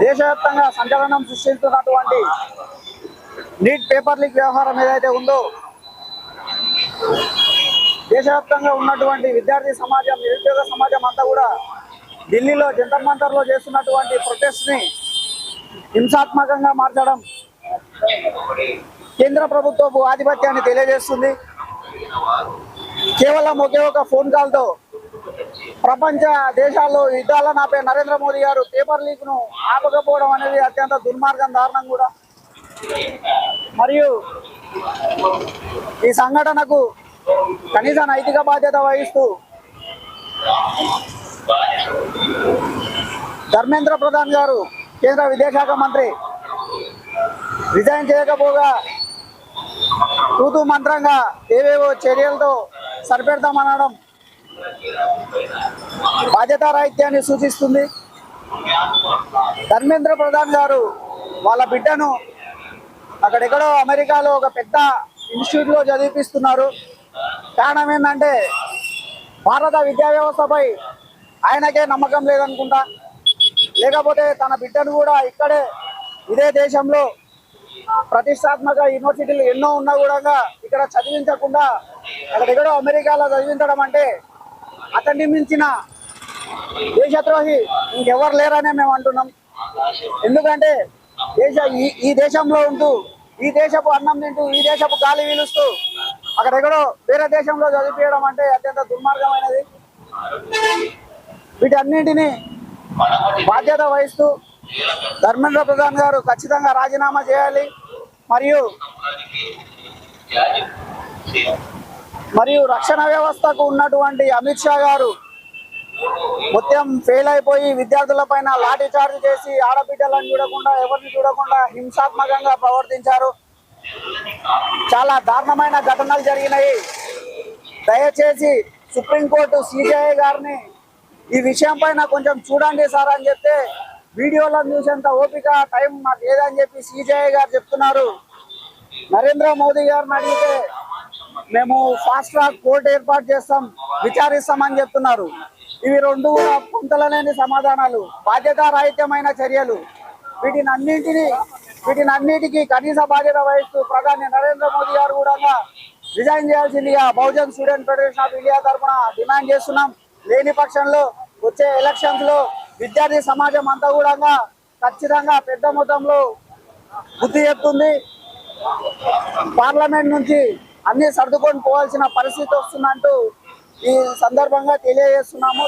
దేశవ్యాప్తంగా సంచలనం సృష్టిస్తున్నటువంటి neat paper leak వ్యవహారం ఏదైతే ఉందో, దేశవ్యాప్తంగా ఉన్నటువంటి విద్యార్థి సమాజం, నిరుద్యోగ సమాజం అంతా కూడా ఢిల్లీలో జంతర్ మంతర్లో చేస్తున్నటువంటి ప్రొటెస్ట్ ని హింసాత్మకంగా మార్చడం కేంద్ర ప్రభుత్వపు ఆధిపత్యాన్ని తెలియజేస్తుంది. కేవలం ఒకే ఒక ఫోన్ కాల్తో ప్రపంచ దేశాల్లో యుద్ధాలను ఆపే నరేంద్ర మోదీ గారు పేపర్ లీక్ ను ఆపకపోవడం అనేది అత్యంత దుర్మార్గం, దారుణం కూడా. మరియు ఈ సంఘటనకు కనీస నైతిక బాధ్యత వహిస్తూ ధర్మేంద్ర ప్రధాన్ గారు, కేంద్ర విదేశాంగ మంత్రి, రిజైన్ చేయకపోగా తూతూ మంత్రంగా ఏవేవో చర్యలతో సరిపెడతామనడం బాధ్యతారాహిత్యాన్ని సూచిస్తుంది. ధర్మేంద్ర ప్రధాన్ గారు వాళ్ళ బిడ్డను అక్కడెక్కడో అమెరికాలో ఒక పెద్ద ఇన్స్టిట్యూట్లో చదివిపిస్తున్నారు. కారణం ఏంటంటే భారత విద్యా వ్యవస్థపై ఆయనకే నమ్మకం లేదనుకుంటా, లేకపోతే తన బిడ్డను కూడా ఇక్కడే ఇదే దేశంలో ప్రతిష్టాత్మక యూనివర్సిటీలు ఎన్నో ఉన్నా కూడా ఇక్కడ చదివించకుండా అక్కడెక్కడో అమెరికాలో చదివించడం అంటే అతన్ని మించిన దేశద్రోహి ఇంకెవరు లేరనే మేము అంటున్నాం. ఎందుకంటే ఈ దేశంలో ఉంటూ, ఈ దేశపు అన్నం తింటూ, ఈ దేశపు గాలి వీలుస్తూ అక్కడెక్కడో వేరే దేశంలో చదివించడం అంటే అత్యంత దుర్మార్గమైనది. వీటన్నింటినీ బాధ్యత వహిస్తూ ధర్మేంద్ర ప్రధాన్ గారు ఖచ్చితంగా రాజీనామా చేయాలి. మరియు రక్షణ వ్యవస్థకు ఉన్నటువంటి అమిత్ షా గారు మొత్తం ఫెయిల్ అయిపోయి విద్యార్థుల పైన లాఠీ చార్జ్ చేసి ఆడబిడ్డలను చూడకుండా, ఎవరిని చూడకుండా హింసాత్మకంగా ప్రవర్తించారు. చాలా దారుణమైన ఘటనలు జరిగినాయి. దయచేసి సుప్రీంకోర్టు సిజేఐ గారిని ఈ విషయం పైన కొంచెం చూడండి సార్ అని చెప్తే, వీడియోలను చూసేంత ఓపిక, టైం మాకు లేదని చెప్పి సిజేఐ గారు చెప్తున్నారు. నరేంద్ర మోదీ గారిని అడిగితే మేము ఫాస్ట్ ట్రాక్ కోర్టు ఏర్పాటు చేస్తాం, విచారిస్తామని చెప్తున్నారు. ఇవి రెండు కూడా పొంతలలేని సమాధానాలు, బాధ్యతారాహిత్యమైన చర్యలు. వీటినన్నిటికీ కనీస బాధ్యత వహిస్తూ ప్రధాని నరేంద్ర మోదీ గారు కూడా రిజైన్ చేయాల్సిందిగా Bahujan student federation of India తరఫున డిమాండ్ చేస్తున్నాం. లేని పక్షంలో వచ్చే ఎలక్షన్స్ లో విద్యార్థి సమాజం అంతా కూడా ఖచ్చితంగా పెద్ద మొత్తంలో బుద్ధి చెప్తుంది. పార్లమెంట్ నుంచి అన్ని సర్దుకొని పోవాల్సిన పరిస్థితి వస్తుందంటూ ఈ సందర్భంగా తెలియజేస్తున్నాము.